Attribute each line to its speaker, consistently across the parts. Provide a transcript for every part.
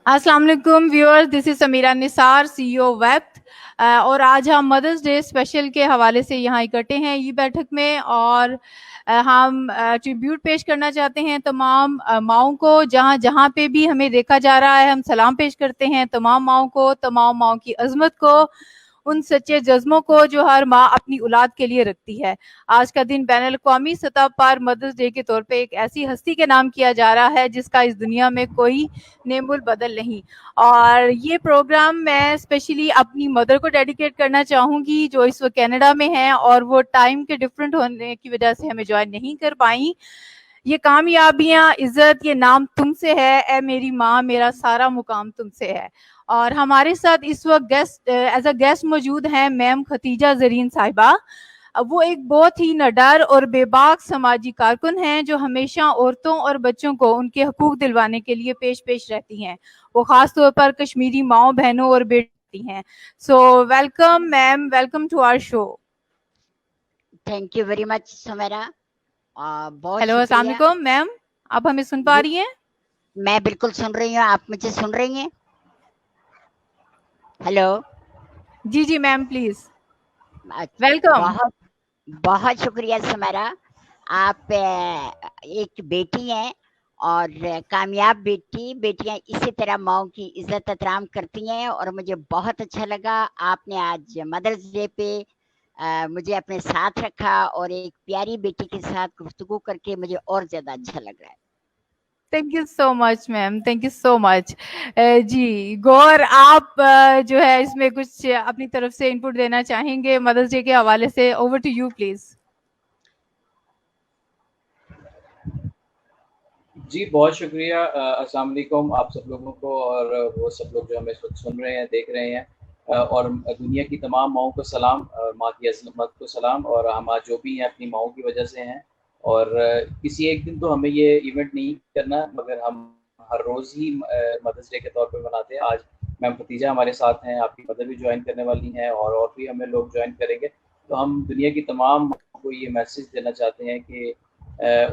Speaker 1: अस्सलाम वालेकुम viewers, this is Sameera Nisar, CEO Waqt. और आज हम मदर्स डे स्पेशल के हवाले से यहाँ इकट्ठे हैं ये बैठक में, और हम ट्रिब्यूट पेश करना चाहते हैं तमाम माओं को। जहाँ जहाँ पे भी हमें देखा जा रहा है, हम सलाम पेश करते हैं तमाम माओं को, तमाम माओं की अजमत को, उन सच्चे जज्मों को जो हर माँ अपनी औलाद के लिए रखती है। आज का दिन बैनुल अक़वामी सतह पर मदर्स डे के तौर पे एक ऐसी हस्ती के नाम किया जा रहा है जिसका इस दुनिया में कोई नेमुल बदल नहीं। और ये प्रोग्राम मैं स्पेशली अपनी मदर को डेडिकेट करना चाहूँगी जो इस वक्त कनाडा में हैं, और वो टाइम के डिफरेंट होने की वजह से हमें ज्वाइन नहीं कर पाई। ये कामयाबियाँ, इज़्ज़त, ये नाम तुमसे है, ए मेरी माँ, मेरा सारा मुकाम तुमसे है। और हमारे साथ इस वक्त गेस्ट एज अ गेस्ट मौजूद हैं मैम खतीजा ज़रीन साहिबा। वो एक बहुत ही निडर और बेबाक समाजी कारकुन हैं जो हमेशा औरतों और बच्चों को उनके हकूक दिलवाने के लिए पेश पेश रहती हैं। वो ख़ास तौर पर कश्मीरी माओं, बहनों और बेटी हैं। So welcome ma'am, welcome to our show.
Speaker 2: Thank you very much Sameera. बहुत
Speaker 1: हेलो, अस्सलाम
Speaker 2: शुक्रिया
Speaker 1: वालेकुम मैम, आप हमें सुन पा
Speaker 2: जी।
Speaker 1: रही हैं?
Speaker 2: मैं बिल्कुल सुन रही हूँ, आप मुझे सुन रही हैं? हेलो।
Speaker 1: जी जी मैम, प्लीज
Speaker 2: अच्छा,
Speaker 1: वेलकम।
Speaker 2: बहुत बहुत शुक्रिया समेरा। आप एक बेटी हैं और कामयाब बेटियां इसी तरह माओं की इज्जत एहतराम करती हैं, और मुझे बहुत अच्छा लगा आपने आज मदर्स डे पे मुझे अपने साथ रखा, और एक प्यारी बेटी के साथ गुफ्तगू करके मुझे और ज़्यादा अच्छा लग रहा है।
Speaker 1: Thank you so much ma'am, thank you so much. जी गौर, आप जो है इसमें कुछ अपनी तरफ से इनपुट देना चाहेंगे मदर्स डे के हवाले से? Over to you please.
Speaker 3: जी बहुत शुक्रिया। अस्सलाम वालेकुम आप सब लोगों को, और वो सब लोग जो हमें इस वक्त सुन रहे हैं, देख रहे हैं, और दुनिया की तमाम माओं को सलाम, माँ की अज़मत को सलाम। और हम आज जो भी हैं अपनी माओं की वजह से हैं, और किसी एक दिन तो हमें ये इवेंट नहीं करना, मगर हम हर रोज़ ही मदर्स डे के तौर पे मनाते हैं। आज मैम खतीजा हमारे साथ हैं, आपकी मदर भी ज्वाइन करने वाली हैं, और भी हमें लोग ज्वाइन करेंगे। तो हम दुनिया की तमाम माओं को ये मैसेज देना चाहते हैं कि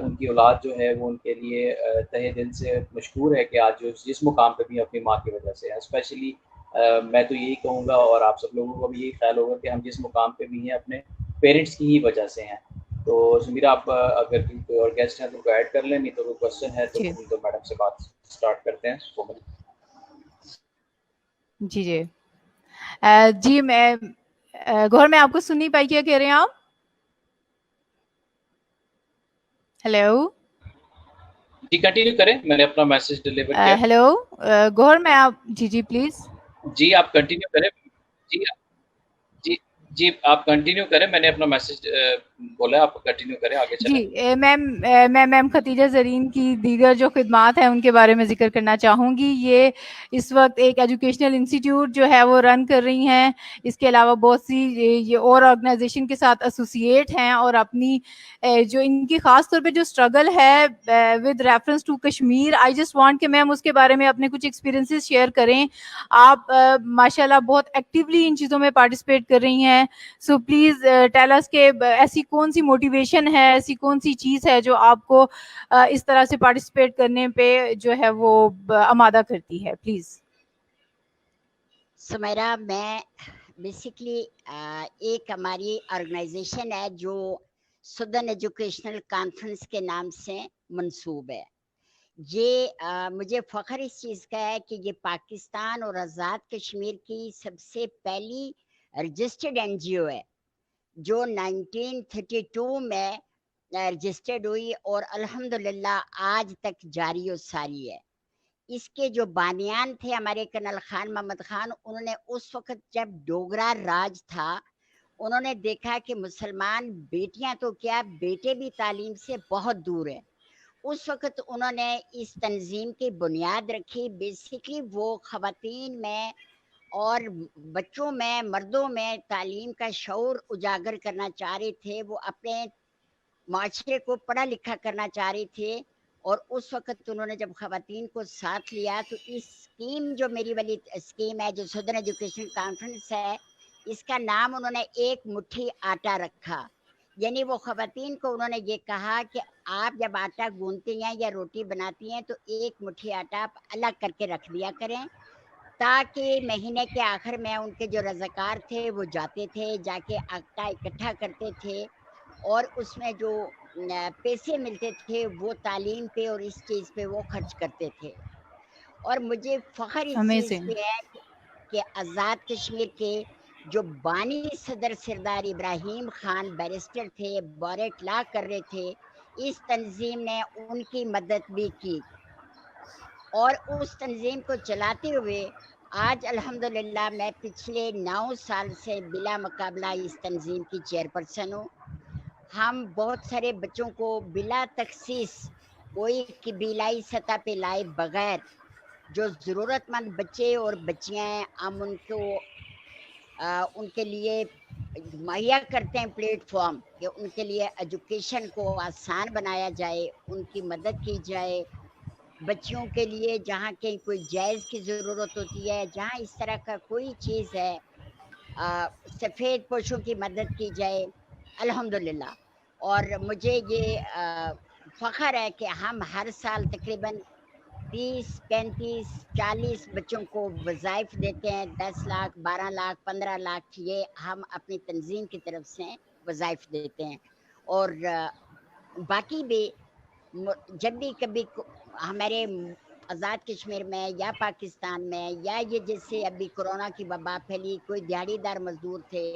Speaker 3: उनकी औलाद जो है वो उनके लिए तहे दिल से मशकूर है कि आज जो जिस मुकाम पे भी अपनी माँ की वजह से है। स्पेशली मैं तो यही कहूँगा, और आप सब लोगों को भी यही ख्याल होगा कि हम जिस मुकाम पे भी हैं अपने पेरेंट्स की ही वजह से हैं। तो ज़मीरा, आप अगर कोई और गेस्ट हैं तो ऐड कर लें, नहीं तो कोई क्वेश्चन है तो फिर तो मैडम से बात स्टार्ट करते हैं।
Speaker 1: जी जी जी मैं गौर, मैं आपको सुन नहीं पाई, क्या कह रहे हैं आप? हेलो
Speaker 3: जी कंटिन्यू करें, मैंने अपना मैसेज डिलीवर किया।
Speaker 1: हेलो गौर, मैं आप जी जी प्लीज।
Speaker 3: जी आप कंटिन्यू करें। जी जी जी आप कंटिन्यू करें, मैंने अपना मैसेज बोला, आप कंटिन्यू करें, आगे चलें।
Speaker 1: जी मैं मैम खतीजा ज़रीन की दीगर जो खिदमात हैं उनके बारे में ज़िक्र करना चाहूँगी। ये इस वक्त एक एजुकेशनल इंस्टीट्यूट जो है वो रन कर रही हैं। इसके अलावा बहुत सी ये और ऑर्गेनाइजेशन के साथ एसोसिएट हैं, और अपनी जो इनकी ख़ास तौर पे जो स्ट्रगल है with reference to Kashmir, I just want कि मैम उसके बारे में अपने कुछ एक्सपीरियंसेस शेयर करें। आप माशाल्लाह बहुत एक्टिवली इन चीज़ों में पार्टिसिपेट कर रही हैं। सो प्लीज़ टेल अस के ऐसी कौन सी मोटिवेशन है, ऐसी कौन सी चीज़ है जो आपको इस तरह से पार्टिसिपेट करने पे जो है वो आमादा करती है? प्लीज़।
Speaker 2: सुमेरा, मैं बेसिकली एक हमारी ऑर्गेनाइजेशन है जो सदर्न एजुकेशनल कॉन्फ्रेंस के नाम से मंसूब है। ये मुझे फ़ख्र इस चीज़ का है कि ये पाकिस्तान और आज़ाद कश्मीर की सबसे पहली रजिस्टर्ड एनजीओ है जो 1932 में रजिस्टर्ड हुई, और अल्हम्दुलिल्लाह आज तक जारी और सारी है। इसके जो बानियान थे हमारे कर्नल खान मोहम्मद खान, उन्होंने उस वक़्त जब डोगरा राज था, उन्होंने देखा कि मुसलमान बेटियां तो क्या, बेटे भी तालीम से बहुत दूर हैं। उस वक़्त उन्होंने इस तंज़ीम की बुनियाद रखी। बेसिकली वो ख़वातीन में और बच्चों में, मर्दों में तालीम का शऊर उजागर करना चाह रहे थे। वो अपने माशरे को पढ़ा लिखा करना चाह रहे थे, और उस वक़्त उन्होंने जब ख़वातीन को साथ लिया तो इस स्कीम, जो मेरी वाली स्कीम है, जो सदर्न एजुकेशन कॉन्फ्रेंस है, इसका नाम उन्होंने एक मुट्ठी आटा रखा, यानी वो ख़वातीन को उन्होंने ये कहा कि आप जब आटा गूंथती हैं या रोटी बनाती हैं तो एक मुट्ठी आटा आप अलग करके रख दिया करें, ताकि महीने के आखिर में उनके जो रज़ाकार थे वो जाते थे, जाके आटा इकट्ठा करते थे और उसमें जो पैसे मिलते थे वो तालीम पे और इस चीज़ पे वो खर्च करते थे। और मुझे फ़ख्र इस चीज़
Speaker 1: Amazing.
Speaker 2: पे है कि आज़ाद कश्मीर के जो बानी सदर सरदार इब्राहिम खान बैरिस्टर थे, बॉरेट लॉ कर रहे थे, इस तंजीम ने उनकी मदद भी की और उस तंजीम को चलाते हुए आज अल्हम्दुलिल्लाह मैं पिछले 9 साल से बिला मुकाबला इस तंजीम की चेयरपर्सन हूँ। हम बहुत सारे बच्चों को बिला तखसीस कोई कबीलाई सतह पे लाए बगैर जो ज़रूरतमंद बच्चे और बच्चियाँ हैं हम उनको उनके लिए मुहैया करते हैं प्लेटफॉर्म कि उनके लिए एजुकेशन को आसान बनाया जाए, उनकी मदद की जाए। बच्चियों के लिए जहाँ कहीं कोई जायज़ की ज़रूरत होती है, जहाँ इस तरह का कोई चीज़ है सफ़ेद पोशों की मदद की जाए अल्हम्दुलिल्लाह। और मुझे ये फ़ख्र है कि हम हर साल तकरीबन 30, 35, 40 बच्चों को वज़ाइफ देते हैं, 10 लाख, 12 लाख, 15 लाख ये हम अपनी तंजीम की तरफ से वज़ाइफ देते हैं। और बाकी भी जब भी कभी हमारे आज़ाद कश्मीर में या पाकिस्तान में या ये जैसे अभी कोरोना की वबा फैली, कोई दिहाड़ीदार मज़दूर थे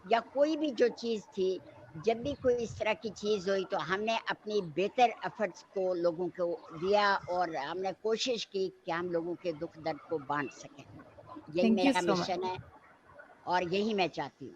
Speaker 2: या कोई भी जो चीज़ थी, जब भी कोई इस तरह की चीज़ हुई तो हमने अपनी बेहतर एफर्ट्स को लोगों को दिया और हमने कोशिश की कि हम लोगों के दुख दर्द को बांट सकें। यही
Speaker 1: Thank you
Speaker 2: मेरा
Speaker 1: so much.
Speaker 2: मिशन है और यही मैं चाहती हूँ।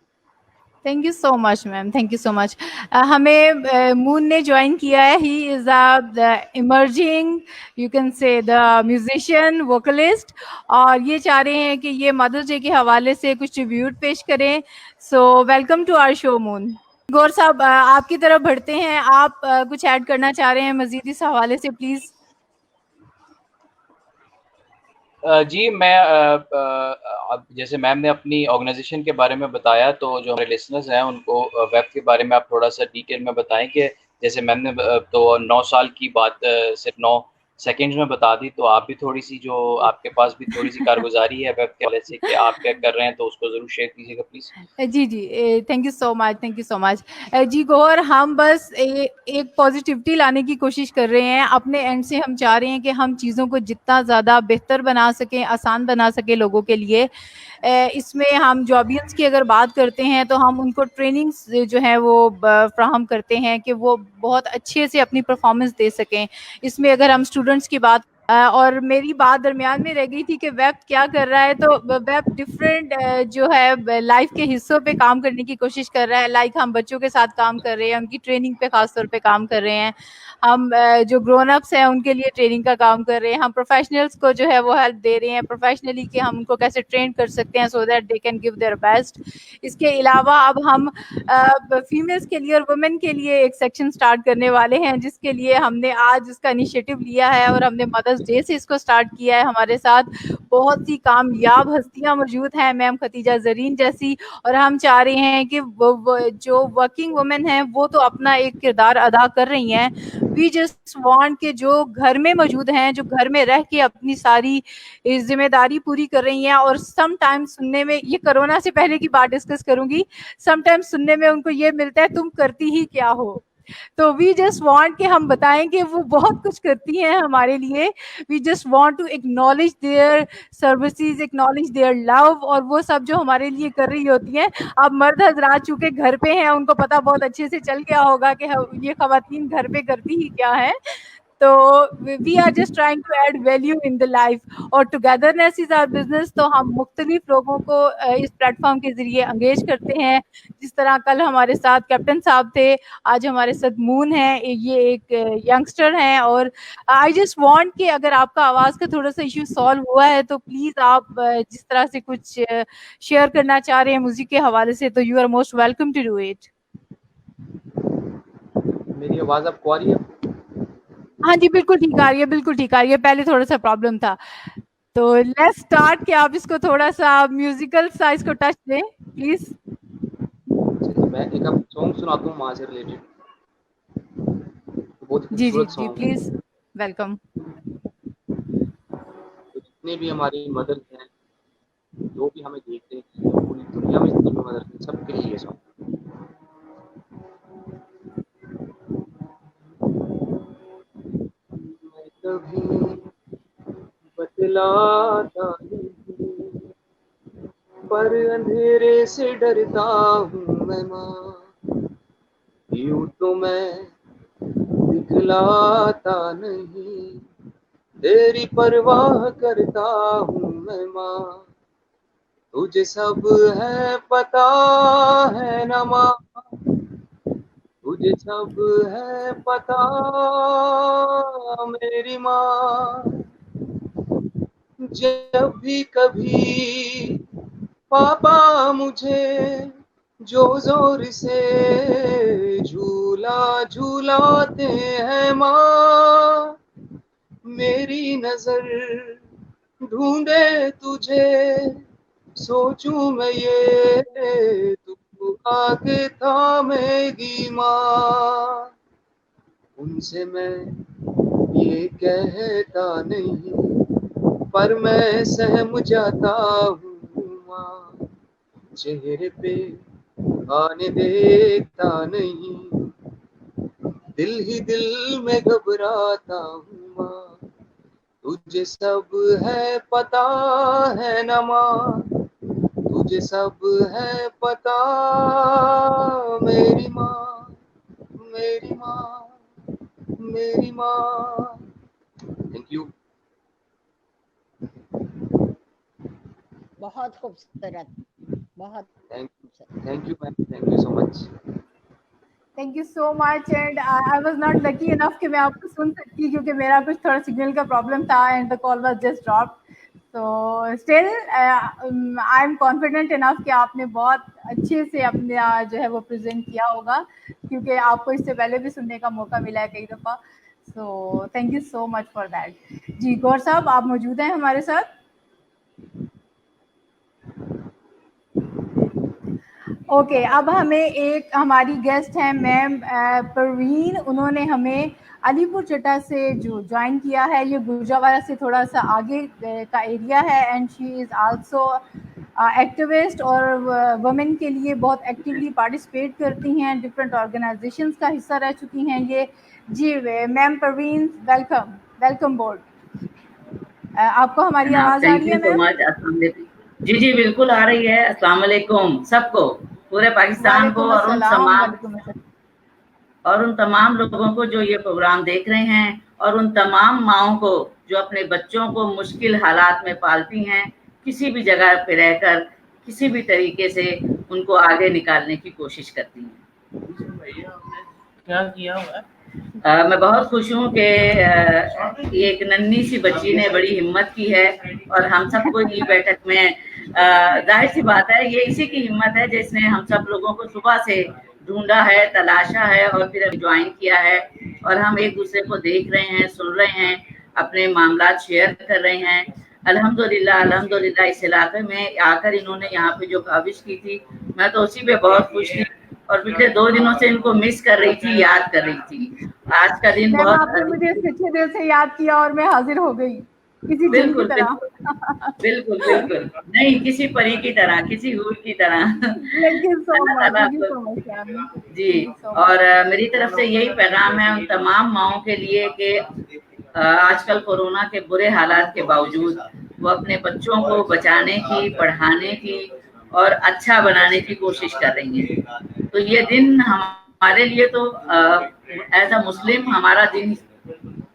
Speaker 1: Thank you so much ma'am, thank you so much. हमें मून ने ज्वाइन किया है। He is the emerging you can say the musician vocalist और ये चाह रहे हैं कि ये मदर्स डे के हवाले से कुछ ट्रिब्यूट पेश करें। So welcome to our show मून। गौर साहब आपकी तरफ बढ़ते हैं, आप कुछ ऐड करना चाह रहे हैं मजीद इस हवाले से प्लीज।
Speaker 3: जी मैं अब जैसे मैम ने अपनी ऑर्गेनाइजेशन के बारे में बताया तो जो हमारे लिसनर्स हैं उनको वेब के बारे में आप थोड़ा सा डिटेल में बताएं कि जैसे मैम ने तो 9 साल की बात सिर्फ 9 सेकंड्स में बता दी, तो आप भी थोड़ी सी जो आपके पास भी थोड़ी सी कारगुजारी है वेब के हवाले से कि आप क्या कर रहे हैं तो उसको ज़रूर शेयर कीजिएगा प्लीज़।
Speaker 1: जी जी, thank you so much, thank you so much. जी गौहर, हम बस एक पॉजिटिविटी लाने की कोशिश कर रहे हैं। अपने एंड से हम चाह रहे हैं कि हम चीज़ों को जितना ज़्यादा बेहतर बना सकें, आसान बना सकें लोगों के लिए। इसमें हम जॉबियंस की अगर बात करते हैं तो हम उनको ट्रेनिंग्स जो है वो फ्राहम करते हैं कि वो बहुत अच्छे से अपनी परफॉर्मेंस दे सकें। इसमें अगर हम स्टूडेंट्स की बात और मेरी बात दरमियान में रह गई थी कि वेब क्या कर रहा है, तो वेब डिफरेंट जो है लाइफ के हिस्सों पे काम करने की कोशिश कर रहा है। लाइक हम बच्चों के साथ काम कर रहे हैं, उनकी ट्रेनिंग पे खास तौर पे काम कर रहे हैं। हम जो ग्रोन अप्स हैं उनके लिए ट्रेनिंग का काम कर रहे हैं। हम प्रोफेशनल्स को जो है वो हेल्प दे रहे हैं प्रोफेशनली कि हम उनको कैसे ट्रेन कर सकते हैं so that they can give their best. इसके अलावा अब हम फीमेल्स के लिए और वुमेन के लिए एक सेक्शन स्टार्ट करने वाले हैं, जिसके लिए हमने आज इसका इनिशिएटिव लिया है और हमने मदर्स डे से इसको स्टार्ट किया है। हमारे साथ बहुत सी कामयाब हस्तियां मौजूद हैं, मैम खतीजा जरीन जैसी, और हम चाह रहे हैं कि वो जो वर्किंग वुमेन हैं वो तो अपना एक किरदार अदा कर रही हैं। वी जस्ट वांट के जो घर में मौजूद हैं, जो घर में रह के अपनी सारी जिम्मेदारी पूरी कर रही हैं, और समटाइम्स सुनने में, ये कोरोना से पहले की बात डिस्कस करूंगी, समटाइम्स सुनने में उनको ये मिलता है तुम करती ही क्या हो। तो वी जस्ट वांट कि हम बताएं कि वो बहुत कुछ करती हैं हमारे लिए। We just want to acknowledge their services, acknowledge their love, और वो सब जो हमारे लिए कर रही होती हैं। अब मर्द हजरात चूंकि घर पे हैं, उनको पता बहुत अच्छे से चल गया होगा कि ये खवातीन घर पे करती ही क्या है। तो we are just trying to add value in the life, और टुगेदरनेस इज आवर बिजनेस। तो हम मुख्तलिफ लोगों को इस प्लेटफॉर्म के जरिए एंगेज करते हैं। जिस तरह कल हमारे साथ कैप्टन साहब थे, आज हमारे साथ मून है, ये एक यंगस्टर हैं। और आई जस्ट वांट कि अगर आपका आवाज़ का थोड़ा सा इशू सॉल्व हुआ है तो प्लीज़ आप जिस तरह से कुछ शेयर करना चाह रहे हैं म्यूजिक के हवाले से, तो you are most welcome to do it.
Speaker 3: मेरी आवाज़ आपको आ रही है?
Speaker 1: हाँ जी, बिल्कुल ठीक आ रही है, बिल्कुल ठीक आ रही है। पहले थोड़ा सा प्रॉब्लम था। तो लेट्स स्टार्ट कि आप इसको थोड़ा सा म्यूजिकल सा इसको टच दें प्लीज।
Speaker 4: मैं एक अब सॉन्ग सुनाता हूँ माँ से रिलेटेड, बहुत
Speaker 1: जी जी
Speaker 4: खूबसूरत
Speaker 1: जी
Speaker 4: सॉन्ग है।
Speaker 1: Please welcome.
Speaker 4: तो जितने भी हमारी मदर हैं, जो भी हमें देखते हैं, पूरी दुनिया में जितनी भी मदर हैं, सबके लिए ये सॉन्ग। मैं कभी बतलाता नहीं, पर अंधेरे से डरता हूँ मैं माँ, यूं तो मैं दिखलाता नहीं, तेरी परवाह करता हूँ मैं माँ, तुझे सब है पता है ना माँ, तुझे सब है पता मेरी माँ, जब भी कभी पापा मुझे जो जोर से झूला झूलाते हैं माँ, मेरी नजर ढूंढे तुझे, सोचूं मैं ये तू आगे थामेगी माँ, उनसे मैं ये कहता नहीं, पर मैं सहम जाता हूँ माँ, चेहरे पे आने देखता नहीं, दिल ही दिल में घबराता हूँ माँ, तुझे सब है पता है ना माँ, तुझे सब है पता मेरी माँ, मेरी माँ, मेरी माँ। Thank you.
Speaker 2: बहुत खूबसूरत, बहुत
Speaker 4: thank you ma'am, thank you so much.
Speaker 1: Thank you so much and I was not lucky enough कि मैं आपको सुन सकती क्योंकि मेरा कुछ थोड़ा सिग्नल का प्रॉब्लम था and the call was just dropped. So still I am confident enough कि आपने बहुत अच्छे से अपने जो है वो प्रेजेंट किया होगा क्योंकि आपको इससे पहले भी सुनने का मौका मिला है कई दफ़ा। So thank you so much for that. जी गौर साहब आप मौजूद हैं हमारे साथ? ओके अब हमें एक हमारी गेस्ट हैं मैम परवीन, उन्होंने हमें अलीपुर चट्टा से जो ज्वाइन किया है, ये गुजरावाला से थोड़ा सा आगे का एरिया है and she is also activist और वुमेन के लिए बहुत एक्टिवली पार्टिसिपेट करती हैं, डिफरेंट ऑर्गेनाइजेशंस का हिस्सा रह चुकी हैं ये। जी ma'am Parveen welcome, welcome board. आपको हमारी आवाज़ आ रही है मैम?
Speaker 5: जी जी बिल्कुल आ रही है। अस्सलाम वालेकुम सबको, पूरे पाकिस्तान को और उन तमाम लोगों को जो ये प्रोग्राम देख रहे हैं और उन तमाम माओं को जो अपने बच्चों को मुश्किल हालात में पालती हैं, किसी भी जगह पे रहकर किसी भी तरीके से उनको आगे निकालने की कोशिश करती हैं।
Speaker 6: क्या किया हुआ है?
Speaker 5: मैं बहुत खुश हूँ कि एक नन्ही सी बच्ची ने बड़ी हिम्मत की है और हम सबको ये बैठक में जाहिर सी बात है ये इसी की हिम्मत है जिसने हम सब लोगों को सुबह से ढूंढा है, तलाशा है और फिर ज्वाइन किया है और हम एक दूसरे को देख रहे हैं, सुन रहे हैं, अपने मामला शेयर कर रहे हैं। अल्हम्दुलिल्लाह अल्हम्दुलिल्लाह इस इलाके में आकर इन्होंने यहाँ पे जो काविश की थी, मैं तो उसी पे बहुत खुश थी और पिछले 2 दिनों से इनको मिस कर रही थी, याद कर रही थी। आज का दिन बहुत
Speaker 1: आपने मुझे सच्चे दिल से याद किया और मैं हाजिर हो गई किसी जिन की तरह।
Speaker 5: बिल्कुल बिल्कुल नहीं, किसी परी की तरह, किसी हूर की तरह। जी और मेरी तरफ से यही पैगाम है उन तमाम माओं के लिए कि आजकल कोरोना के बुरे हालात के बावजूद वो अपने बच्चों को बचाने की, पढ़ाने की और अच्छा बनाने की कोशिश कर रही हैं। तो ये दिन हमारे लिए तो एज अ मुस्लिम हमारा दिन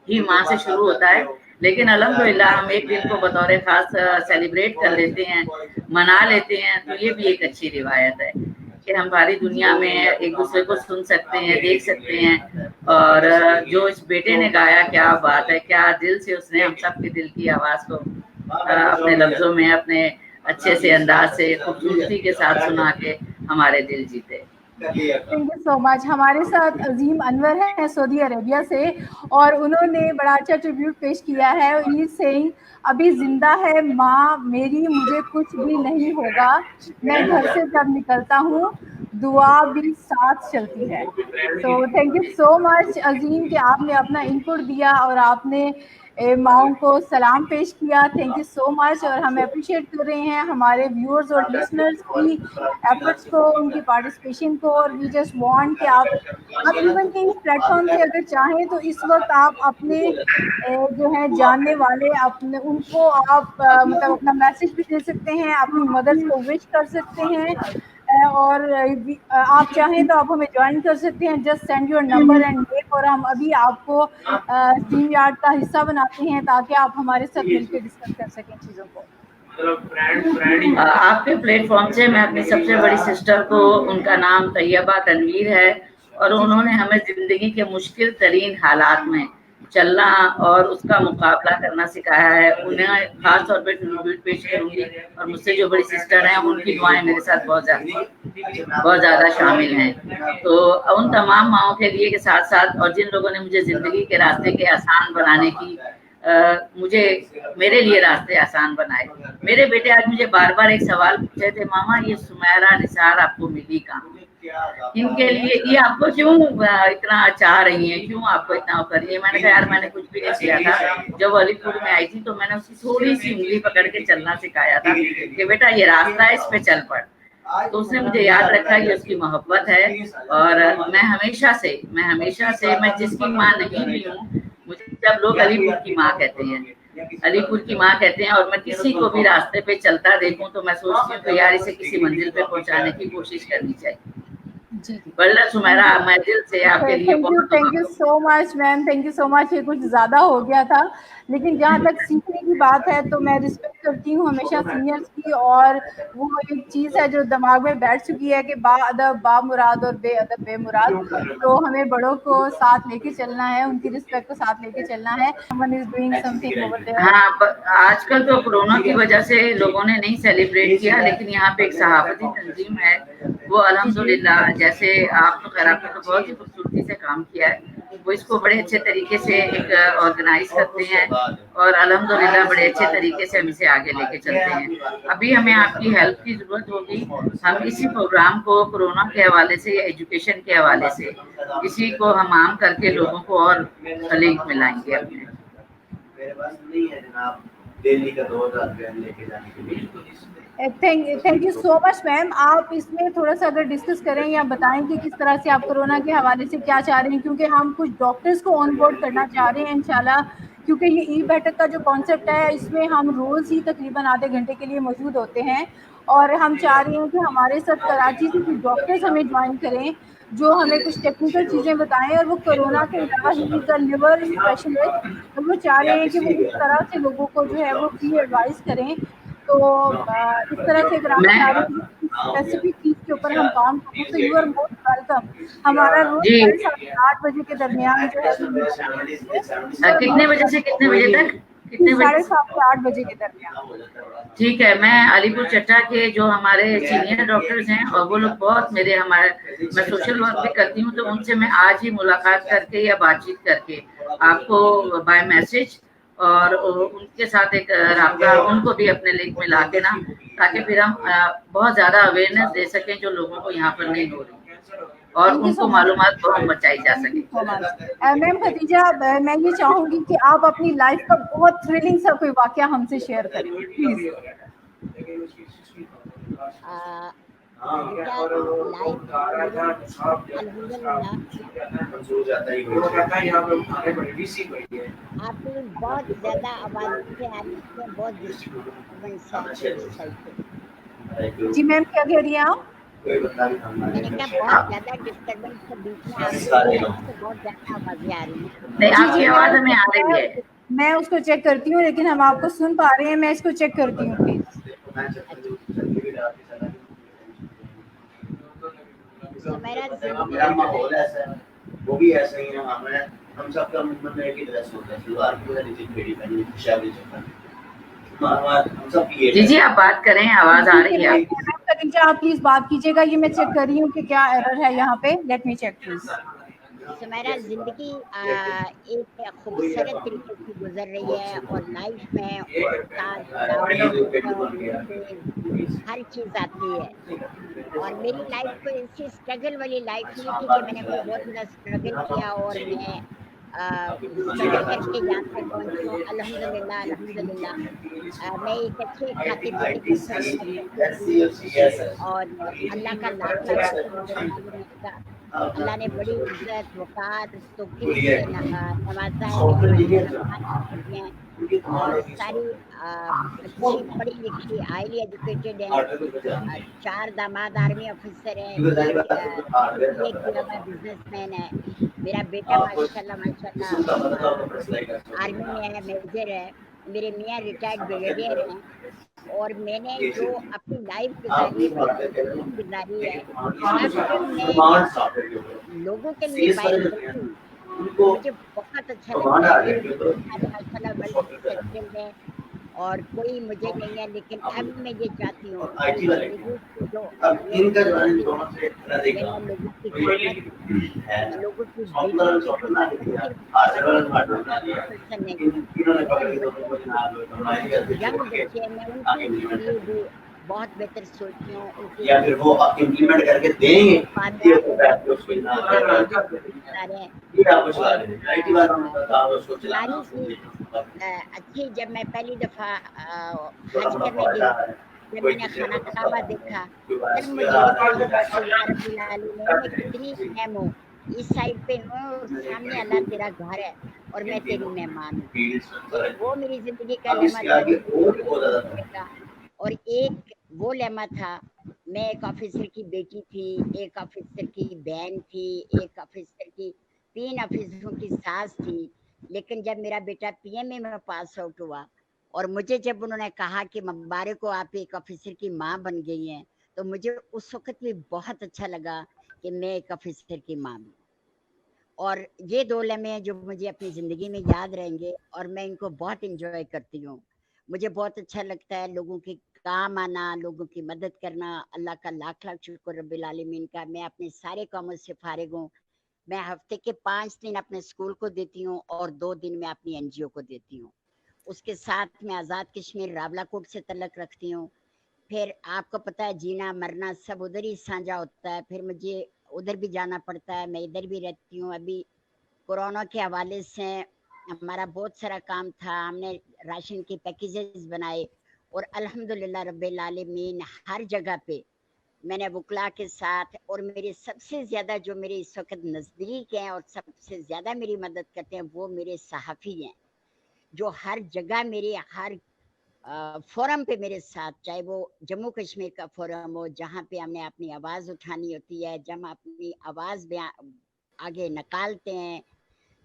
Speaker 5: ही माँ से शुरू होता है, लेकिन अल्हम्दुलिल्लाह हम एक दिन को बतौर खास सेलिब्रेट कर लेते हैं, मना लेते हैं। तो ये भी एक अच्छी रिवायत है कि हम सारी दुनिया में एक दूसरे को सुन सकते हैं, देख सकते हैं। और जो इस बेटे ने गाया, क्या बात है, क्या दिल से उसने हम सब के दिल की आवाज़ को अपने लफ्जों में अपने अच्छे से अंदाज से खूबसूरती के साथ सुना के हमारे दिल जीते।
Speaker 1: Thank you so much. हमारे साथ अजीम अनवर हैं सऊदी अरेबिया से और उन्होंने बड़ा अच्छा ट्रिब्यूट पेश किया है. ही इज सेइंग अभी जिंदा है माँ मेरी, मुझे कुछ भी नहीं होगा, मैं घर से जब निकलता हूँ दुआ भी साथ चलती है. So thank you so much Azeem कि आपने अपना इनपुट दिया और आपने माओं को सलाम पेश किया. Thank you so much. और हम अप्रिशिएट कर रहे हैं हमारे व्यूअर्स और लिसनर्स की एफर्ट्स को, उनकी पार्टिसिपेशन को. और वी जस्ट वांट कि आप इवन के इस प्लेटफॉर्म पे अगर चाहें तो इस वक्त आप अपने जो है जानने वाले अपने उनको आप मतलब अपना मैसेज भी दे सकते हैं, अपनी मदर्स को विश कर सकते हैं. और आप चाहें तो आप हमें ज्वाइन कर सकते हैं. Just send your number and name और हम अभी आपको स्ट्रीम यार्ड का हिस्सा बनाते हैं ताकि आप हमारे साथ मिलकर डिस्कस कर सकें चीज़ों को.
Speaker 5: आपके प्लेटफॉर्म से मैं अपनी सबसे बड़ी सिस्टर को, उनका नाम तैयबा तनवीर है और उन्होंने हमें जिंदगी के मुश्किल तरीन हालात में चलना और उसका मुकाबला करना सिखाया है. उन्हें खास तौर पे ट्रिब्यूट पेश करूंगी और मुझसे जो बड़ी सिस्टर हैं उनकी दुआएं मेरे साथ बहुत ज़्यादा शामिल हैं. तो उन तमाम माओं के लिए के साथ साथ और जिन लोगों ने मुझे ज़िंदगी के रास्ते के आसान बनाने की मेरे लिए रास्ते आसान बनाए. मेरे बेटे आज मुझे बार बार एक सवाल पूछे थे, मामा ये सुमेरा निसार आपको मिली कहाँ, इनके लिए ये आपको क्यों इतना चाह रही हैं, क्यों आपको इतना कर रही है. मैंने कहा यार मैंने कुछ भी नहीं किया था. जब अलीपुर में आई थी तो मैंने उसकी थोड़ी सी उंगली पकड़ के चलना सिखाया था कि बेटा ये रास्ता है, इस पे चल पड़. तो उसने मुझे याद रखा कि उसकी मोहब्बत है. और मैं हमेशा से मैं जिसकी माँ नहीं भी हूँ, मुझे जब लोग अलीपुर की माँ कहते हैं और मैं किसी को भी रास्ते पे चलता देखूं तो मैं सोचती हूँ कि यार इसे किसी मंजिल पे पहुंचाने की कोशिश करनी चाहिए. बल्ला सुमेरा मैं दिल से आपके लिए
Speaker 1: thank you so much ma'am. Thank you so much. ये कुछ ज़्यादा हो गया था लेकिन जहाँ तक सीखने की बात है तो मैं रिस्पेक्ट करती हूँ हमेशा सीनियर्स की. और वो एक चीज़ है जो दिमाग में बैठ चुकी है कि बाअदब बामुराद और बेअदब बेमुराद. तो हमें बड़ों को साथ लेके चलना है, उनकी रिस्पेक्ट को साथ लेके चलना है. Someone is doing something over there.
Speaker 5: हाँ, आजकल तो कोरोना की वजह से लोगों ने नहीं सेलिब्रेट किया, लेकिन यहाँ पे एक सहाफती तंजीम है वो अल्हम्दुलिल्लाह, जैसे आप तो खैर आपने तो बहुत ही खूबसूरती से काम किया है, वो इसको बड़े अच्छे तरीके से एक ऑर्गेनाइज करते हैं और अल्हम्दुलिल्लाह बड़े अच्छे तरीके से हम इसे आगे लेके चलते हैं. अभी हमें आपकी हेल्प की जरूरत होगी. हम इसी प्रोग्राम को कोरोना के हवाले से या एजुकेशन के हवाले से इसी को हम आम करके लोगों को और लिंक मिलाएंगे अपने.
Speaker 1: Thank you so much ma'am. आप इसमें थोड़ा सा अगर डिस्कस करें या बताएं कि किस तरह से आप कोरोना के हवाले से क्या चाह रहे हैं, क्योंकि हम कुछ डॉक्टर्स को ऑन बोर्ड करना चाह रहे हैं इंशाल्लाह. क्योंकि ये ई बैठक का जो कॉन्सेप्ट है इसमें हम रोज़ ही तकरीबन आधे घंटे के लिए मौजूद होते हैं और हम चाह रहे हैं कि हमारे साथ कराची से कुछ डॉक्टर्स हमें ज्वाइन करें जो हमें कुछ टेक्निकल चीज़ें बताएं. और वो कोरोना के अलावा he is a liver specialist, तो वो चाह रहे हैं कि वो इस तरह से लोगों को जो है वो फ्री एडवाइस करें. तो इस तरह से अगर आप चाह रहे हैं स्पेसिफिक चीज़ के ऊपर हम काम करें तो यू आर मोस्ट वेलकम. हमारा रोज 8 बजे के दरमियान जो है
Speaker 5: कितने बजे से कितने बजे तक?
Speaker 1: 7:30 से 8 बजे के दरमियान.
Speaker 5: ठीक है. मैं अलीपुर चट्टा के जो हमारे सीनियर डॉक्टर्स हैं और वो लोग बहुत मैं सोशल वर्क भी करती हूँ, तो उनसे मैं आज ही मुलाकात करके या बातचीत करके आपको बाय मैसेज और उनके साथ एक राब्ता उनको भी अपने लिंक में ला के ना, ताकि फिर हम बहुत ज़्यादा अवेयरनेस दे सकें जो लोगों को यहाँ पर नहीं हो रही और उनको मालूमात बहुत बचाई जा सके.
Speaker 1: मैम खदीजा, मैं ये चाहूँगी कि आप अपनी लाइफ का बहुत थ्रिलिंग सा कोई वाकया हमसे शेयर करें प्लीज.
Speaker 2: आपने बहुत ज्यादा आवाज से बहुत
Speaker 1: जी मैम क्या कह रही हैं आप?
Speaker 2: मैंने कहा बहुत ज्यादा डिस्टर्बेंस के बीच में बहुत ज्यादा आवाजें आ रही हैं.
Speaker 5: नहीं, आपकी आवाज हमें आ रही है.
Speaker 1: मैं उसको चेक करती हूँ लेकिन हम आपको सुन पा रहे हैं. मैं इसको चेक करती हूँ प्लीज.
Speaker 2: मेरा
Speaker 7: माहौल ऐसा है, वो भी ऐसा ही है. हम सबका मतलब एक ही ड्रेस होता है, सलवार पूरा नीचे फेड़ी पहनी है, शादी चलता है.
Speaker 5: जी आप बात करें, आवाज आ रही है.
Speaker 1: सेकंड से आप प्लीज बात कीजिएगा, ये मैं चेक कर रही हूँ कि क्या एरर है यहाँ पे, लेट मी चेक प्लीज।
Speaker 2: मेरा जिंदगी एक खूबसूरत तरीके से गुजर रही है और लाइफ में उतार चढ़ाव हर चीज आती है और मेरी लाइफ को ऐसी स्ट्रगल वाली लाइफ नहीं थी कि मैंने कोई बहुत बड़ा स्ट्रगल किया और मैं स्ट्रगल करके यहाँ तक पहुँची हूँ। अल्हम्दुलिल्लाह अल्हम्दुलिल्लाह मैं एक अच्छे खाते पीते और अल्लाह का लाख लाख अल्लाह ने बड़ी इज्जत वक़ार तौक़ीर से नवाजा है और सारी अच्छी पढ़ी लिखी हाईली एजुकेटेड है। 4 दामाद आर्मी ऑफिसर हैं, एक बिजनेसमैन है। मेरा बेटा माशाल्लाह आर्मी में है, मेजर है। मेरे मियाँ रिटायर्ड ब्रिगेडियर हैं और मैंने जो अपनी लाइफ गुजारी है लोगों के लिए मुझे बहुत अच्छा लगता है। माशाल्लाह है और कोई मुझे नहीं है, लेकिन अब मैं ये चाहती हूँ बहुत बेहतर सोचती हूँ या फिर वो इम्प्लीमेंट करके देंगे अच्छी। जब मैं पहली दफा हज करने गई, जब मैंने खाना काबा देखा तब मुझे कितनी अहम हूँ, इस साइड पे हूँ, सामने अल्लाह तेरा घर है और मैं तेरी मेहमान हूँ। वो मेरी जिंदगी का लेमा था और एक वो लेमा था। मैं एक ऑफिसर की बेटी थी, एक ऑफिसर की बहन थी, एक ऑफिसर की 3 ऑफिसरों की सास थी। लेकिन जब मेरा बेटा पीएमए में पास आउट हुआ और मुझे जब उन्होंने कहा कि मुबारक हो आप एक ऑफिसर की माँ बन गई हैं, तो मुझे उस वक्त भी बहुत अच्छा लगा कि मैं एक ऑफिसर की माँ हूँ। और ये 2 लम्हे हैं जो मुझे अपनी ज़िंदगी में याद रहेंगे और मैं इनको बहुत एंजॉय करती हूँ। मुझे बहुत अच्छा लगता है लोगों के काम आना, लोगों की मदद करना। अल्लाह का लाख लाख शुक्र रब्बिल आलमीन का। मैं अपने सारे कामों से फारिग हूँ। मैं हफ्ते के 5 दिन अपने स्कूल को देती हूँ और 2 दिन मैं अपनी एनजीओ को देती हूँ। उसके साथ मैं आज़ाद कश्मीर रावलाकोट से तल्लक रखती हूँ। फिर आपको पता है जीना मरना सब उधर ही साझा होता है, फिर मुझे उधर भी जाना पड़ता है, मैं इधर भी रहती हूँ। अभी कोरोना के हवाले से हमारा बहुत सारा काम था, हमने राशन के पैकेजेस बनाए और अल्हम्दुलिल्लाह रब्बिल आलमीन हर जगह पे मैंने वकला के साथ और मेरे सबसे ज़्यादा जो मेरे इस वक्त नज़दीक हैं और सबसे ज़्यादा मेरी मदद करते हैं वो मेरे सहाफ़ी हैं, जो हर जगह मेरे हर फोरम पे मेरे साथ, चाहे वो जम्मू कश्मीर का फोरम हो जहाँ पे हमने अपनी आवाज़ उठानी होती है, जब हम अपनी आवाज़ आगे निकालते हैं।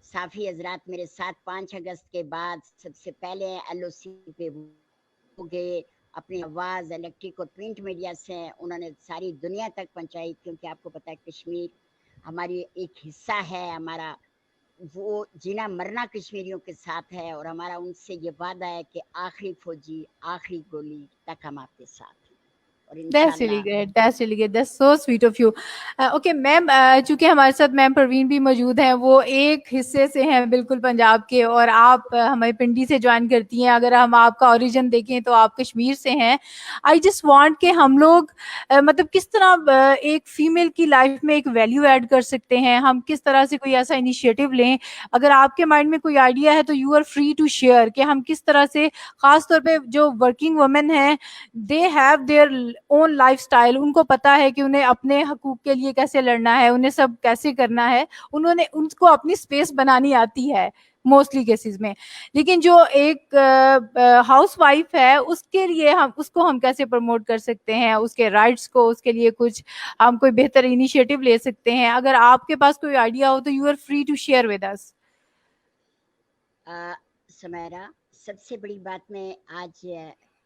Speaker 2: साफ़ी हजरात मेरे साथ 5 अगस्त के बाद सबसे पहले एलओसी पे हो गए, अपनी आवाज़ इलेक्ट्रिक और प्रिंट मीडिया से उन्होंने सारी दुनिया तक पहुंचाई, क्योंकि आपको पता है कश्मीर हमारी एक हिस्सा है, हमारा वो जीना मरना कश्मीरियों के साथ है और हमारा उनसे ये वादा है कि आखिरी फौजी आखिरी गोली तक हम आपके साथ हैं।
Speaker 1: That's really great. That's really great. That's so sweet of you. Okay, ma'am, चूंकि हमारे साथ मैम परवीन भी मौजूद हैं, वो एक हिस्से से हैं बिल्कुल पंजाब के और आप हमारी पिंडी से ज्वाइन करती हैं। अगर हम आपका ओरिजिन देखें तो आप कश्मीर से हैं। आई जस्ट वांट कि हम लोग मतलब किस तरह एक फीमेल की लाइफ में एक वैल्यू ऐड कर सकते हैं, हम किस तरह से कोई ऐसा इनिशिएटिव लें। अगर आपके माइंड में कोई आइडिया है तो you are free to share कि हम किस तरह से, खास तौर पे जो वर्किंग वुमेन हैं, they have their own lifestyle, उनको पता है कि उन्हें अपने हकूक के लिए कैसे लड़ना है, उन्हें सब कैसे करना है, उनको अपनी स्पेस बनानी आती है मोस्टली केसेस में। लेकिन जो एक हाउस वाइफ है उसके लिए हम कैसे प्रमोट कर सकते हैं, उसके राइट्स को, उसके लिए कुछ हम कोई बेहतर इनिशिएटिव ले सकते हैं। अगर आपके पास कोई आइडिया हो तो you are free to share with us.
Speaker 2: Sumera, सबसे बड़ी बात मैं आज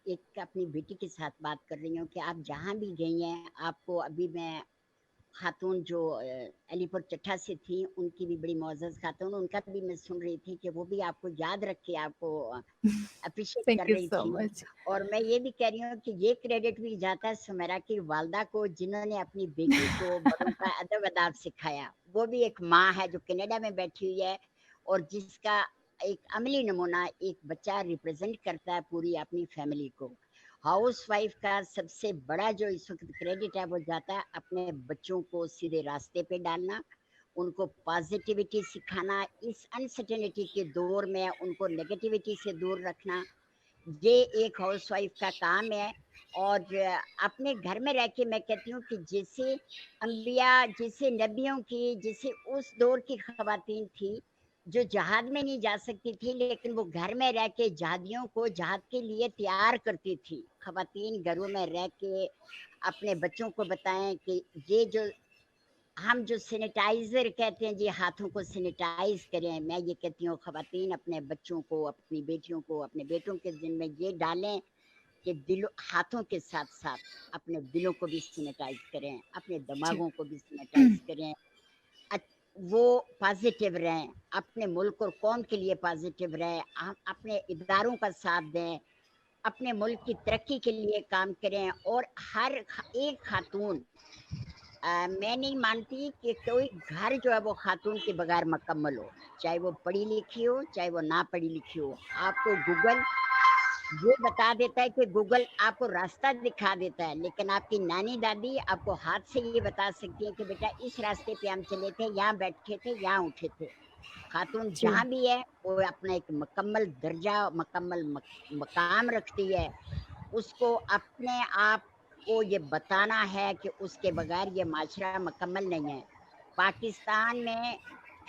Speaker 2: एक अपनी बेटी के साथ बात कर रही हूँ कि आप जहाँ भी गई हैं, आपको अभी मैं खातून जो अलीपुर चट्टा से थी, उनकी भी बड़ी मुअज़्ज़ज़ खातून, उनका भी मैं सुन रही थी कि वो भी आपको याद रख के आपको अप्रिशिएट
Speaker 1: थैंक
Speaker 2: कर
Speaker 1: यू
Speaker 2: रही
Speaker 1: सो
Speaker 2: थी।
Speaker 1: मच।
Speaker 2: और मैं ये भी कह रही हूँ कि ये क्रेडिट भी जाता है सुमेरा की वालदा को, जिन्होंने अपनी बेटी को बड़ों का अदब अदाब सिखाया। वो भी एक माँ है जो कनाडा में बैठी हुई है और जिसका एक अमली नमूना एक बच्चा रिप्रेजेंट करता है पूरी अपनी फैमिली को। हाउस वाइफ का सबसे बड़ा जो इस वक्त क्रेडिट है वो जाता है अपने बच्चों को सीधे रास्ते पे डालना, उनको पॉजिटिविटी सिखाना, इस अनसर्टेनिटी के दौर में उनको नेगेटिविटी से दूर रखना, ये एक हाउस वाइफ का काम है। और अपने घर में रह के मैं कहती हूँ कि जैसे अंबिया, जैसे नबियों की, जैसे उस दौर की खवातीन थी जो जहाद में नहीं जा सकती थी, लेकिन वो घर में रह के जहादियों को जहाद के लिए तैयार करती थी। खवातीन घरों में रह के अपने बच्चों को बताएं कि ये जो हम जो सैनिटाइजर कहते हैं, जी हाथों को सैनिटाइज करें। मैं ये कहती हूँ खवातीन अपने बच्चों को, अपनी बेटियों को, अपने बेटों के दिन में ये डालें कि दिलों हाथों के साथ साथ अपने दिलों को भी सैनिटाइज करें, अपने दिमागों को भी सैनिटाइज करें, वो पॉजिटिव रहें, अपने मुल्क और कौम के लिए पॉजिटिव रहें, हम अपने इदारों का साथ दें, अपने मुल्क की तरक्की के लिए काम करें। और हर एक खातून, मैं नहीं मानती कि कोई घर जो है वो खातून के बगैर मुकम्मल हो, चाहे वो पढ़ी लिखी हो, चाहे वो ना पढ़ी लिखी हो। आपको गूगल ये बता देता है कि गूगल आपको रास्ता दिखा देता है, लेकिन आपकी नानी दादी आपको हाथ से ये बता सकती है कि बेटा इस रास्ते पे हम चले थे, यहाँ बैठे थे, यहाँ उठे थे। खातून
Speaker 1: जी।
Speaker 2: जहाँ भी है वो अपना एक मुकम्मल दर्जा, मुकम्मल मकाम रखती है। उसको अपने आप को ये बताना है कि उसके बगैर ये माशरा मुकम्मल नहीं है। पाकिस्तान में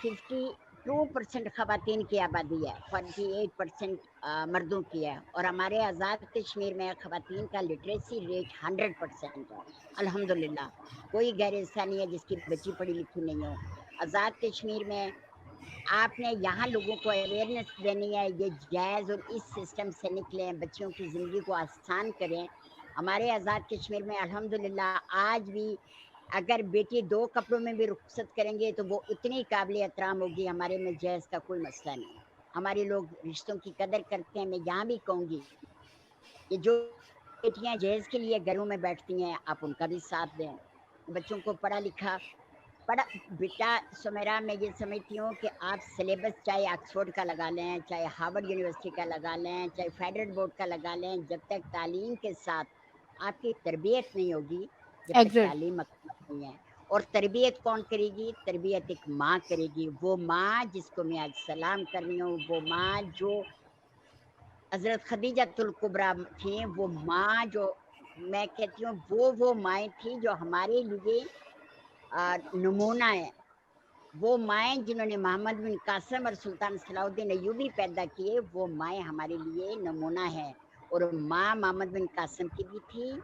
Speaker 2: 52% खवातीन की आबादी है, 48% मर्दों की है। और हमारे आज़ाद कश्मीर में खवातीन का लिटरेसी रेट 100% है। अल्हम्दुलिल्लाह, कोई गैर ऐसा नहीं है जिसकी बच्ची पढ़ी लिखी नहीं हो। आज़ाद कश्मीर में आपने यहाँ लोगों को अवेयरनेस देनी है, ये जायज़ और इस सिस्टम से निकलें, बच्चियों की ज़िंदगी को आसान करें। हमारे आज़ाद कश्मीर में अल्हम्दुलिल्लाह आज भी अगर बेटी 2 कपड़ों में भी रुखसत करेंगे तो वो उतनी काबिल एहतराम होगी। हमारे में जहेज़ का कोई मसला नहीं है, हमारे लोग रिश्तों की कदर करते हैं। मैं यहाँ भी कहूँगी कि जो बेटियाँ जहेज़ के लिए घरों में बैठती हैं, आप उनका भी साथ दें, बच्चों को पढ़ा लिखा पढ़ा। बेटा सुमेरा, मैं ये समझती हूँ कि आप सिलेबस चाहे ऑक्सफोर्ड का लगा लें, चाहे हार्वर्ड यूनिवर्सिटी का लगा लें, चाहे फेडरल बोर्ड का लगा लें, जब तक तालीम के साथ आपकी तरबियत नहीं होगी, जब तक
Speaker 1: एग्जैक्ट।
Speaker 2: तालीम मुकम्मल नहीं है। और तरबियत कौन करेगी? तरबियत एक माँ करेगी। वो माँ जिसको मैं आज सलाम कर रही हूँ, वो माँ जो हज़रत खदीजतुल कुबरा थी, वो माँ जो मैं कहती हूँ वो माएँ थी जो हमारे लिए नमूना है। वो माएँ जिन्होंने मोहम्मद बिन कासिम और सुल्तान सलाउद्दीन अय्यूबी पैदा किए, वो माएँ हमारे लिए नमूना है। और माँ मोहम्मद बिन कासिम की भी थी,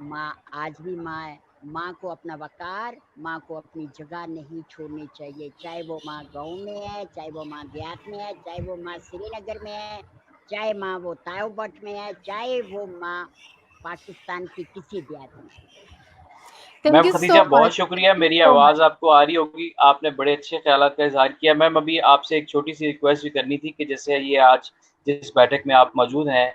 Speaker 2: माँ आज भी माँ है। माँ को अपना वक़ार, माँ को अपनी जगह नहीं छोड़नी चाहिए, चाहे वो माँ गाँव में है, चाहे वो माँ देहात में है, चाहे वो माँ श्रीनगर में है, चाहे माँ वो तायोबट में है, चाहे वो माँ पाकिस्तान की किसी देहात में है।
Speaker 1: थैंक
Speaker 3: मैम
Speaker 1: यू
Speaker 3: खदीजा
Speaker 1: सो
Speaker 3: बहुत
Speaker 1: मच।
Speaker 3: शुक्रिया, मेरी
Speaker 1: सो
Speaker 3: आवाज़
Speaker 1: मच।
Speaker 3: आपको आ रही होगी, आपने बड़े अच्छे ख्यालात का इज़हार किया। मैम अभी आपसे एक छोटी सी रिक्वेस्ट भी करनी थी कि जैसे ये आज जिस बैठक में आप मौजूद हैं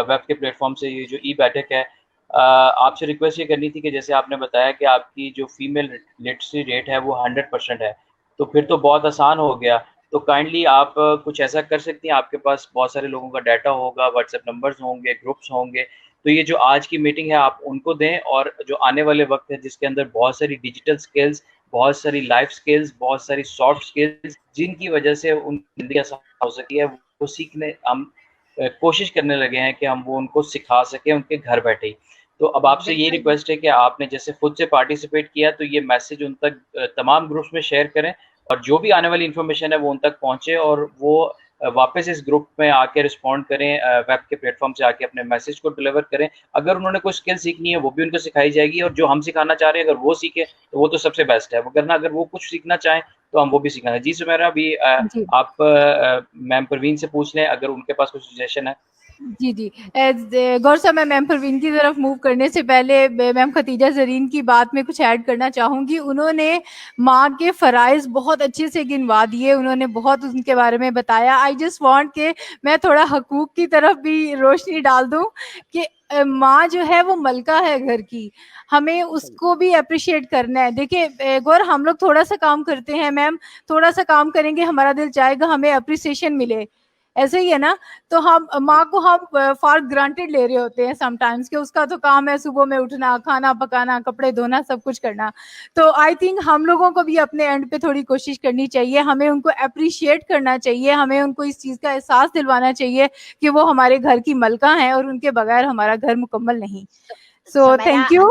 Speaker 3: वेब के प्लेटफॉर्म से, ये जो ई बैठक है, आपसे रिक्वेस्ट ये करनी थी कि जैसे आपने बताया कि आपकी जो फीमेल लिटरेसी रेट है वो 100% है, तो फिर तो बहुत आसान हो गया। तो काइंडली आप कुछ ऐसा कर सकती हैं, आपके पास बहुत सारे लोगों का डाटा होगा, व्हाट्सएप नंबर्स होंगे, ग्रुप्स होंगे, तो ये जो आज की मीटिंग है आप उनको दें, और जो आने वाले वक्त है जिसके अंदर बहुत सारी डिजिटल स्किल्स, बहुत सारी लाइफ स्किल्स, बहुत सारी सॉफ्ट स्किल्स, जिनकी वजह से उनकी ज़िंदगी आसान हो सकी है, वो सीखने हम कोशिश करने लगे हैं कि हम वो उनको सिखा सकें उनके घर बैठे ही। तो अब आपसे ये
Speaker 2: बिल्कुल
Speaker 3: रिक्वेस्ट है कि आपने जैसे खुद से पार्टिसिपेट किया, तो ये मैसेज उन तक तमाम ग्रुप्स में शेयर करें, और जो भी आने वाली इन्फॉर्मेशन है वो उन तक पहुँचे, और वो वापस इस ग्रुप में आके रिस्पॉन्ड करें, वेब के प्लेटफॉर्म से आके अपने मैसेज को डिलीवर करें। अगर उन्होंने कोई स्किल सीखनी है वो भी उनको सिखाई जाएगी, और जो हम सिखाना चाह रहे हैं अगर वो सीखे तो वो तो सबसे बेस्ट है, वरना अगर वो कुछ सीखना चाहें तो हम वो भी सिखाएंगे। जी सुमेरा, अभी
Speaker 1: जी।
Speaker 3: आप मैम परवीन से पूछ लें अगर उनके पास कोई सजेशन है।
Speaker 1: جی جی گور صاحب، میں میم پروین کی طرف موو کرنے سے پہلے میم خدیجہ زرین کی بات میں کچھ ایڈ کرنا چاہوں گی. انہوں نے ماں کے فرائض بہت اچھے سے گنوا دیے, انہوں نے بہت ان کے بارے میں بتایا. آئی جسٹ وانٹ کہ میں تھوڑا حقوق کی طرف بھی روشنی ڈال دوں کہ ماں جو ہے وہ ملکہ ہے گھر کی, ہمیں اس کو بھی اپریشیٹ کرنا ہے. دیکھیں گور, ہم لوگ تھوڑا سا کام کرتے ہیں میم, تھوڑا سا کام کریں گے ہمارا دل چاہے گا ہمیں اپریسیشن ملے, ایسے ہی ہے نا. تو ہم ماں کو ہم فار گرانٹیڈ لے رہے ہوتے ہیں سم ٹائمس کہ اس کا تو کام ہے صبح میں اٹھنا, کھانا پکانا, کپڑے دھونا, سب کچھ کرنا. تو آئی تھنک ہم لوگوں کو بھی اپنے اینڈ پہ تھوڑی کوشش کرنی چاہیے, ہمیں ان کو اپریشیٹ کرنا چاہیے, ہمیں ان کو اس چیز کا احساس دلوانا چاہیے کہ وہ ہمارے گھر کی ملکہ ہیں اور ان کے بغیر ہمارا گھر مکمل نہیں. So thank you.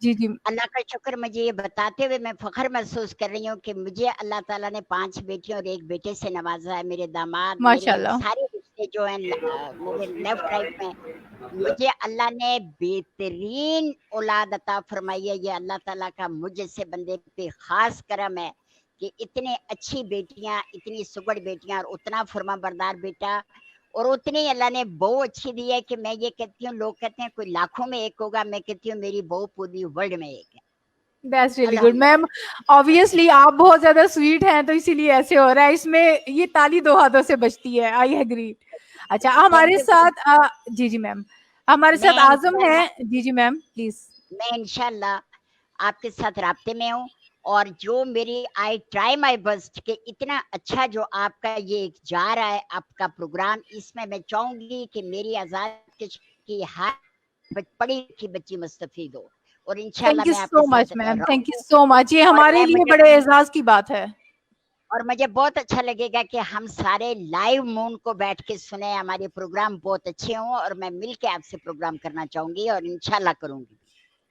Speaker 1: جی جی
Speaker 2: اللہ کا شکر. مجھے یہ بتاتے ہوئے میں فخر محسوس کر رہی ہوں کہ مجھے اللہ تعالیٰ نے 5 بیٹیوں اور 1 بیٹے سے نوازا ہے. میرے داماد,
Speaker 1: ماشاء
Speaker 2: میرے
Speaker 1: اللہ.
Speaker 2: سارے رشتے جو ہیں میرے لیفٹ رائٹ میں, مجھے اللہ نے بہترین اولاد عطا فرمائی ہے. یہ اللہ تعالیٰ کا مجھ سے بندے پہ خاص کرم ہے کہ اتنے اچھی بیٹیاں, اتنی سگڑ بیٹیاں اور اتنا فرما بردار بیٹا, اور اتنی اللہ نے بہو اچھی دی ہے کہ میں یہ کہتی ہوں, لوگ کہتے ہیں کوئی لاکھوں میں ایک ہوگا, میں کہتی ہوں میری بہو پوری ورلڈ میں ایک ہے.
Speaker 1: That's really good. Ma'am obviously آپ بہت زیادہ سویٹ ہیں تو اسی لیے ایسے ہو رہا ہے, اس میں یہ تالی 2 ہاتھوں سے بجتی ہے. I agree. اچھا ہمارے ساتھ جی جی میم ہمارے ساتھ اعظم ہے. جی جی میم پلیز.
Speaker 2: میں انشاءاللہ آپ کے ساتھ رابطے میں ہوں, اور جو میری آئی ٹرائی مائی بیسٹ کہ اتنا اچھا جو آپ کا یہ جا رہا ہے آپ کا پروگرام, اس میں چاہوں گی کہ میری آزاد کی ہر پڑھی لکھی بچی مستفید ہو, اور انشاءاللہ
Speaker 1: تھینک یو
Speaker 2: میں آپ
Speaker 1: سو
Speaker 2: کے
Speaker 1: مچ
Speaker 2: ساتھ
Speaker 1: میم,
Speaker 2: رہوں
Speaker 1: تھینک
Speaker 2: گی.
Speaker 1: یو سو مچ. یہ ہمارے لیے بڑے اعزاز کی بات ہے.
Speaker 2: اور مجھے بہت اچھا لگے گا کہ ہم سارے لائیو مون کو بیٹھ کے سنیں, ہمارے پروگرام بہت اچھے ہوں, اور میں مل کے آپ سے پروگرام کرنا چاہوں گی اور انشاءاللہ کروں گی.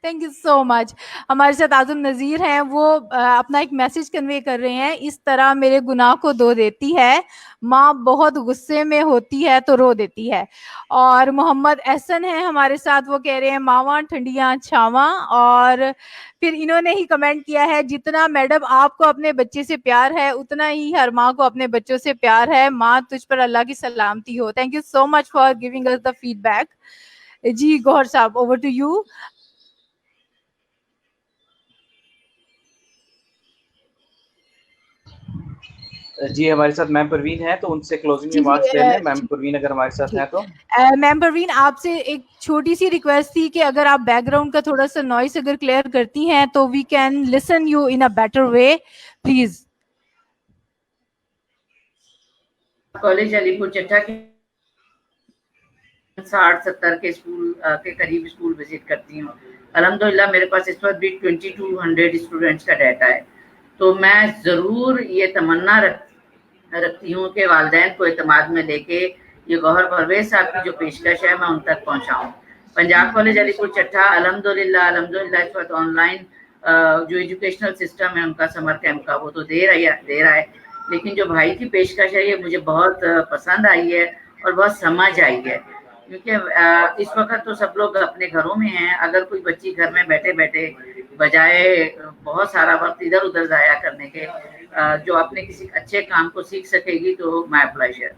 Speaker 1: تھینک یو سو مچ. ہمارے ساتھ اعظم نذیر ہیں, وہ اپنا ایک میسج کنوے کر رہے ہیں. اس طرح میرے گناہ کو دھو دیتی ہے ماں, بہت غصے میں ہوتی ہے تو رو دیتی ہے. اور محمد احسن ہیں ہمارے ساتھ, وہ کہہ رہے ہیں ماواں ٹھنڈیاں چھاواں. اور پھر انہوں نے ہی کمنٹ کیا ہے, جتنا میڈم آپ کو اپنے بچے سے پیار ہے اتنا ہی ہر ماں کو اپنے بچوں سے پیار ہے. ماں تجھ پر اللہ کی سلامتی ہو. Thank you so much for giving us the feedback. جی گوہر صاحب, اوور ٹو یو.
Speaker 3: جی ہمارے ساتھ میم پروین ہے تو ان سے کلوزنگ ریمارکس لے لیں. میم پروین اگر ہمارے ساتھ ہیں تو.
Speaker 1: میم پروین, آپ سے ایک چھوٹی سی ریکویسٹ تھی کہ اگر آپ بیک گراؤنڈ کا تھوڑا سا نوائز اگر کلیئر کرتی ہیں تو we can listen you in a better way please.
Speaker 5: College Alipur Chatta کے 60-70 کے اسکول کے قریب اسکول وزٹ کرتی ہوں. الحمدللہ میرے پاس اس وقت بھی 2200 اسٹوڈینٹس کا ڈیٹا ہے. تو میں ضرور یہ تمنا رکھتی ہوں کہ والدین کو اعتماد میں لے کے یہ گوہر پرویز صاحب کی جو پیشکش ہے میں ان تک پہنچاؤں. پنجاب کالج علی پور چٹھا الحمدللہ اس وقت آن لائن جو ایجوکیشنل سسٹم ہے ان کا سمر کیمپ کا وہ تو دے رہا ہے, لیکن جو بھائی کی پیشکش ہے یہ مجھے بہت پسند آئی ہے اور بہت سمجھ آئی ہے. کیونکہ اس وقت تو سب لوگ اپنے گھروں میں ہیں, اگر کوئی بچی گھر میں بیٹھے بیٹھے بجائے بہت سارا وقت ادھر ادھر ضائع کرنے کے جو اپنے کسی اچھے کام کو سیکھ سکے گی تو مائی پلیزر,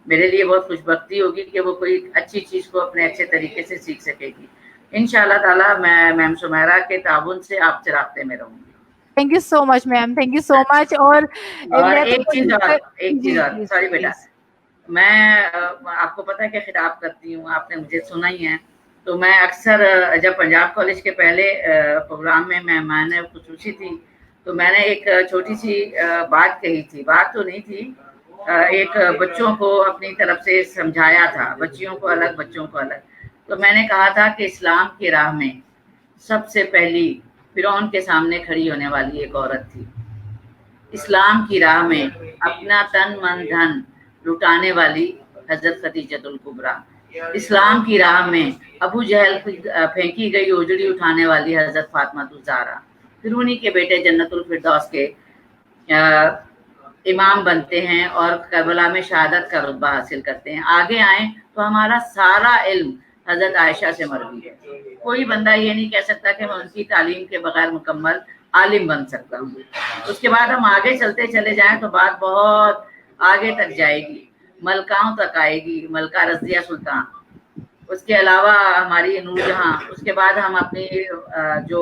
Speaker 5: میرے لیے بہت خوش بختی ہوگی کہ وہ کوئی اچھی چیز کو اپنے اچھے طریقے سے سیکھ سکے گی. انشاءاللہ تعالیٰ میں میم سمیرہ کے تعاون سے آپ سے رابطے میں رہوں گی.
Speaker 1: Thank you so much ma'am, thank you so much. اور
Speaker 5: ایک چیز اور سوری بیٹا, میں آپ کو پتہ ہے کہ خطاب کرتی ہوں, آپ نے مجھے سنا ہی ہے, تو میں اکثر جب پنجاب کالج کے پہلے پروگرام میں مہمان خصوصی تھی تو میں نے ایک چھوٹی سی بات کہی تھی, بات تو نہیں تھی, ایک بچوں کو اپنی طرف سے سمجھایا تھا, بچیوں کو الگ بچوں کو الگ. تو میں نے کہا تھا کہ اسلام کی راہ میں سب سے پہلی فرعون کے سامنے کھڑی ہونے والی ایک عورت تھی. اسلام کی راہ میں اپنا تن من دھن لٹانے والی حضرت خدیجۃ الکبریٰ. اسلام کی راہ میں ابو جہل پھینکی گئی اجڑی اٹھانے والی حضرت فاطمہ الزہرا. پھر انہی کے بیٹے جنت الفردوس کے امام بنتے ہیں اور کربلا میں شہادت کا رتبہ حاصل کرتے ہیں. آگے آئیں تو ہمارا سارا علم حضرت عائشہ سے مروی ہے. کوئی بندہ یہ نہیں کہہ سکتا کہ میں ان کی تعلیم کے بغیر مکمل عالم بن سکتا ہوں. اس کے بعد ہم آگے چلتے چلے جائیں تو بات بہت آگے تک جائے گی, ملکاؤں تک آئے گی. ملکہ رضیہ سلطان اس کے علاوہ ہماری نور جہاں، اس کے بعد ہم اپنی جو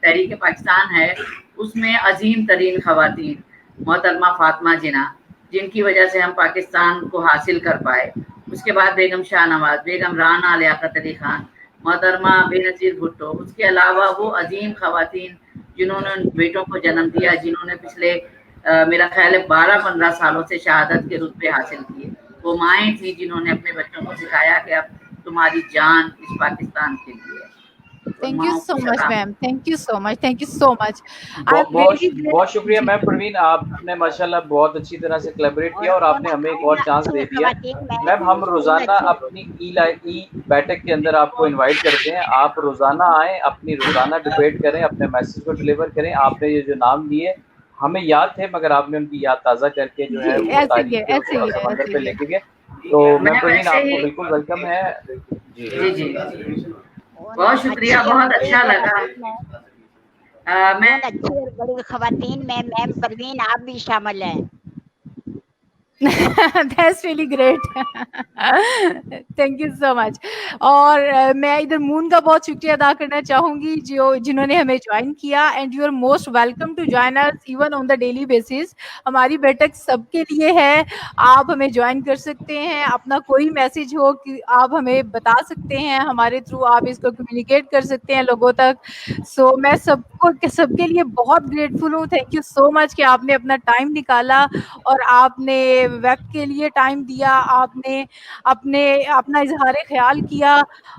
Speaker 5: تحریک پاکستان ہے اس میں عظیم ترین خواتین محترمہ فاطمہ جناح، جن کی وجہ سے ہم پاکستان کو حاصل کر پائے. اس کے بعد بیگم شاہ نواز، بیگم رانا لیاقت علی خان، محترمہ بے نظیر بھٹو. اس کے علاوہ وہ عظیم خواتین جنہوں نے بیٹوں کو جنم دیا، جنہوں نے پچھلے میرا خیال ہے 12-15 سالوں سے شہادت کے رتبے حاصل کیے. وہ مائیں تھیں جنہوں نے اپنے بچوں کو سکھایا کہ اب تمہاری جان اس پاکستان کے لیے.
Speaker 1: Thank you so much, ma'am. Thank you so much. Thank you so much.
Speaker 3: بہت شکریہ میم پروین، آپ نے ماشاءاللہ بہت اچھی طرح سے کولیبریٹ کیا اور آپ نے ہمیں ایک اور چانس دے دیا. میم ہم روزانہ اپنی ای بیٹھک کے اندر آپ کو انوائٹ کرتے ہیں، آپ روزانہ آئیں، اپنی روزانہ ڈبیٹ کریں، اپنے میسج کو ڈلیور کریں. آپ نے یہ جو نام لیے ہمیں یاد تھے، مگر آپ نے ان کی یاد تازہ کر کے جو ہے وہ تاریخ کے سمندر پہ لے کے گئے. تو میم پروین آپ کو بالکل ویلکم ہے.
Speaker 5: جی جی بہت شکریہ، بہت اچھا لگا. میں
Speaker 2: اچھی اور بڑی خواتین میں میم پروین آپ بھی شامل ہیں.
Speaker 1: That's really great. Thank you so much. اور میں ادھر مون کا بہت شکریہ ادا کرنا چاہوں گی جنہوں نے ہمیں جوائن کیا. And you are most welcome to join us even on the daily basis. ہماری بیٹھک سب کے لیے ہے، آپ ہمیں جوائن کر سکتے ہیں. اپنا کوئی میسج ہو کہ آپ ہمیں بتا سکتے ہیں، ہمارے تھرو آپ اس کو کمیونیکیٹ کر سکتے ہیں لوگوں تک. سو میں سب کے لیے بہت گریٹفل ہوں. تھینک یو سو مچ کہ آپ نے اپنا ٹائم نکالا اور آپ نے وقت کے لیے ٹائم دیا، آپ نے اپنا اظہار خیال کیا.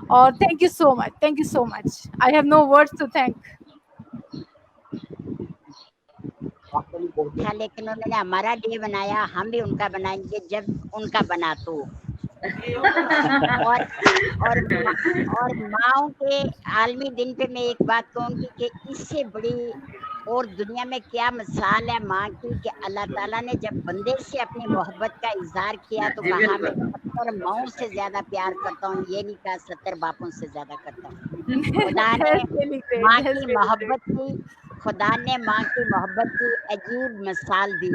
Speaker 1: اور thank you so much, thank you so much. I have no words to thank.
Speaker 2: تھا لیکن انہوں نے ہمارا ڈے بنایا، ہم بھی ان کا بنائیں گے جب ان کا بنا تو. اور ماؤں کے عالمی دن پہ میں ایک بات کہوں گی کہ اس سے بڑی اور دنیا میں کیا مثال ہے ماں کی کہ اللہ تعالیٰ نے جب بندے سے اپنی محبت کا اظہار کیا تو کہا میں 70 ماؤں سے زیادہ پیار کرتا ہوں، یہ نہیں کہا 70 باپوں سے زیادہ کرتا ہوں. خدا نے ماں کی محبت کی، خدا نے ماں کی محبت کی عجیب مثال دی.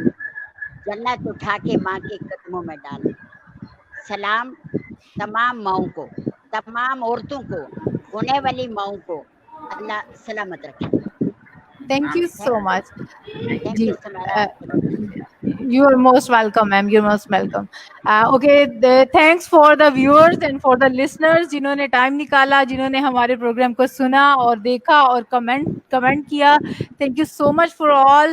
Speaker 2: جنت اٹھا کے ماں کے قدموں میں ڈال. سلام تمام ماؤں کو، تمام عورتوں کو، ہونے والی ماؤں کو. اللہ سلامت رکھے.
Speaker 1: Thank you so much. G you are most welcome ma'am, you are most welcome. Okay, thanks for the viewers and for the listeners جنہوں نے ٹائم نکالا، جنہوں نے ہمارے پروگرام کو سنا اور دیکھا اور کمنٹ کیا. Thank you so much for all.